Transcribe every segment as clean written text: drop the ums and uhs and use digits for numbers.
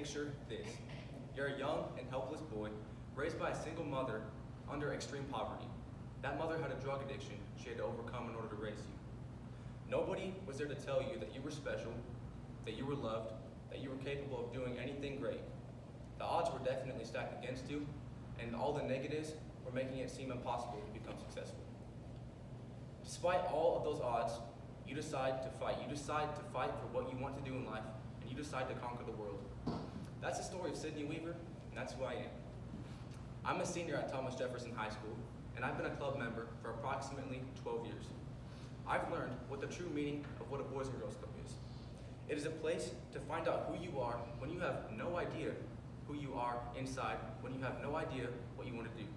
picture this. You're a young and helpless boy raised by a single mother under extreme poverty. That mother had a drug addiction she had to overcome in order to raise you. Nobody was there to tell you that you were special, that you were loved, that you were capable of doing anything great. The odds were definitely stacked against you, and all the negatives were making it seem impossible to become successful. Despite all of those odds, you decide to fight. You decide to fight for what you want to do in life, and you decide to conquer the world. That's the story of Sydney Weaver, and that's who I am. I'm a senior at Thomas Jefferson High School, and I've been a club member for approximately 12 years. I've learned what the true meaning of what a Boys and Girls Club is. It is a place to find out who you are when you have no idea who you are inside, when you have no idea what you want to do.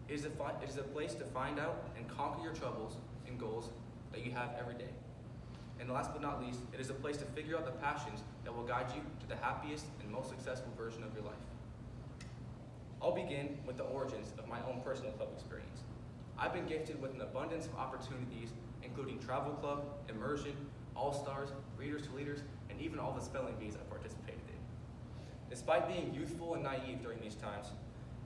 It is a place to find out and conquer your troubles and goals that you have every day. And last but not least, it is a place to figure out the passions that will guide you to the happiest and most successful version of your life. I'll begin with the origins of my own personal club experience. I've been gifted with an abundance of opportunities, including travel club, immersion, all-stars, readers to leaders, and even all the spelling bees I participated in. Despite being youthful and naive during these times,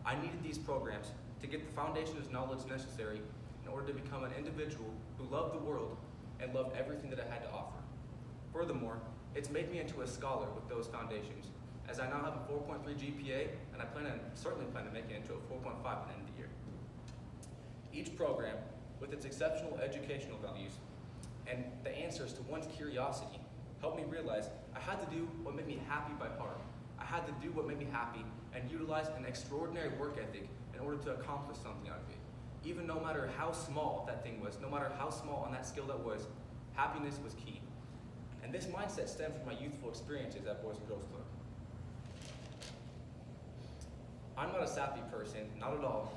I needed these programs to get the foundation of knowledge necessary in order to become an individual who loved the world and loved everything that it had to offer. Furthermore, it's made me into a scholar with those foundations, as I now have a 4.3 GPA, and I certainly plan to make it into a 4.5 at the end of the year. Each program, with its exceptional educational values and the answers to one's curiosity, helped me realize I had to do what made me happy by heart. I had to do what made me happy and utilize an extraordinary work ethic in order to accomplish something out of it. Even no matter how small that thing was, no matter how small on that skill that was, happiness was key. And this mindset stemmed from my youthful experiences at Boys and Girls Club. I'm not a sappy person, not at all,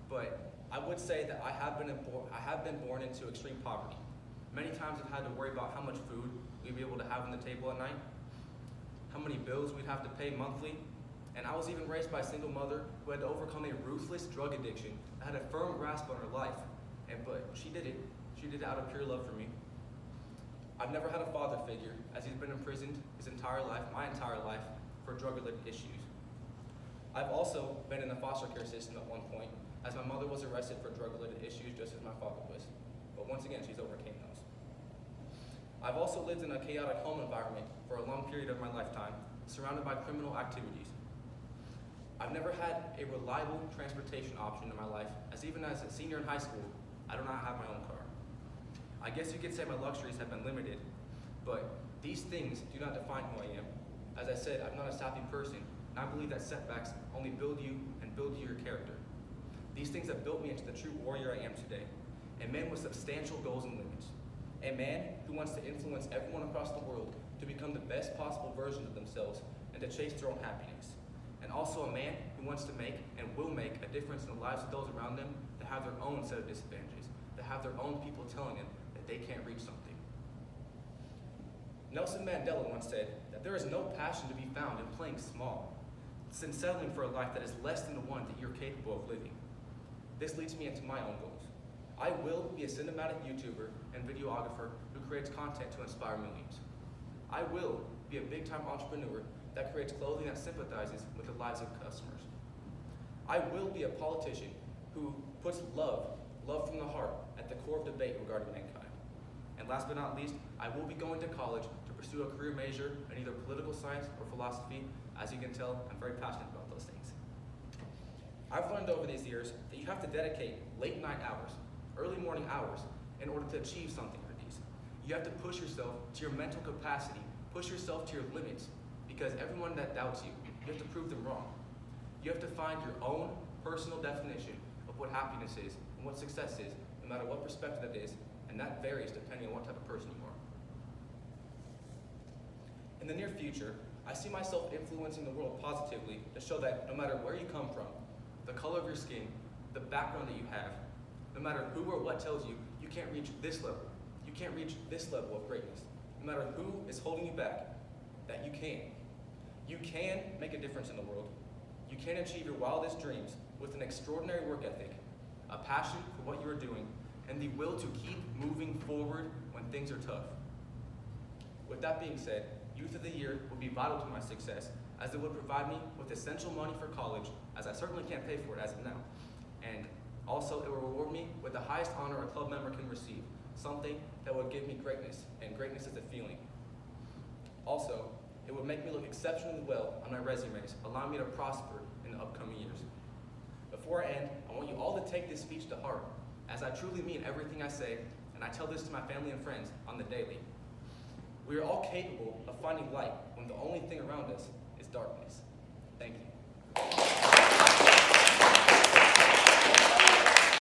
but I would say that I have been born into extreme poverty. Many times I've had to worry about how much food we'd be able to have on the table at night, how many bills we'd have to pay monthly, and I was even raised by a single mother who had to overcome a ruthless drug addiction that had a firm grasp on her life, but she did it. She did it out of pure love for me. I've never had a father figure, as he's been imprisoned his entire life, my entire life, for drug-related issues. I've also been in the foster care system at one point, as my mother was arrested for drug-related issues just as my father was. But once again, she's overcame those. I've also lived in a chaotic home environment for a long period of my lifetime, surrounded by criminal activities. I've never had a reliable transportation option in my life, as even as a senior in high school, I do not have my own car. I guess you could say my luxuries have been limited, but these things do not define who I am. As I said, I'm not a sappy person, and I believe that setbacks only build you and build your character. These things have built me into the true warrior I am today, a man with substantial goals and limits, a man who wants to influence everyone across the world to become the best possible version of themselves and to chase their own happiness, and also a man who wants to make and will make a difference in the lives of those around them that have their own set of disadvantages, that have their own people telling them that they can't reach something. Nelson Mandela once said that there is no passion to be found in playing small, than settling for a life that is less than the one that you're capable of living. This leads me into my own goals. I will be a cinematic YouTuber and videographer who creates content to inspire millions. I will be a big-time entrepreneur that creates clothing that sympathizes with the lives of customers. I will be a politician who puts love from the heart, at the core of debate regarding mankind. And last but not least, I will be going to college to pursue a career major in either political science or philosophy. As you can tell, I'm very passionate about those things. I've learned over these years that you have to dedicate late night hours, early morning hours, in order to achieve something like these. You have to push yourself to your mental capacity, push yourself to your limits, because everyone that doubts you, you have to prove them wrong. You have to find your own personal definition of what happiness is and what success is, no matter what perspective it is, and that varies depending on what type of person you are. In the near future, I see myself influencing the world positively to show that no matter where you come from, the color of your skin, the background that you have, no matter who or what tells you you can't reach this level, you can't reach this level of greatness, no matter who is holding you back, that you can. You can make a difference in the world. You can achieve your wildest dreams with an extraordinary work ethic, a passion for what you are doing, and the will to keep moving forward when things are tough. With that being said, you Youth of the Year would be vital to my success, as it would provide me with essential money for college, as I certainly can't pay for it as of now. And also, it will reward me with the highest honor a club member can receive, something that would give me greatness, and greatness is a feeling. Also, it would make me look exceptionally well on my resumes, allowing me to prosper in the upcoming years. Before I end, I want you all to take this speech to heart, as I truly mean everything I say, and I tell this to my family and friends on the daily. We are all capable of finding light when the only thing around us is darkness. Thank you.